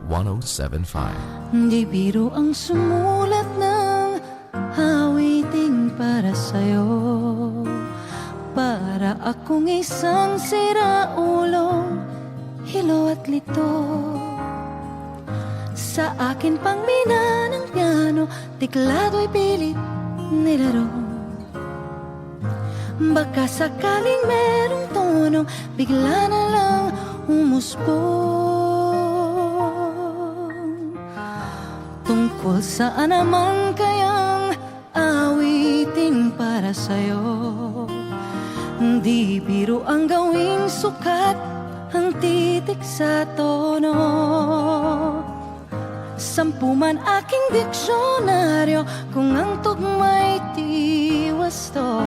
107.5. Di biro ang sumulat ng awiting para sa'yo. Para akong isang siraulo, hilo at lito. Sa akin pang mina ng piano, tiklado'y pilit nilaro. Baka sakaling merong tonong bigla na lang umusbong. Tungkol saan naman kayang awiting para sa'yo? Di biro ang gawing sukat ang titik sa tono. 10 man aking diksyonaryo kung ang tugma'y tiwas to.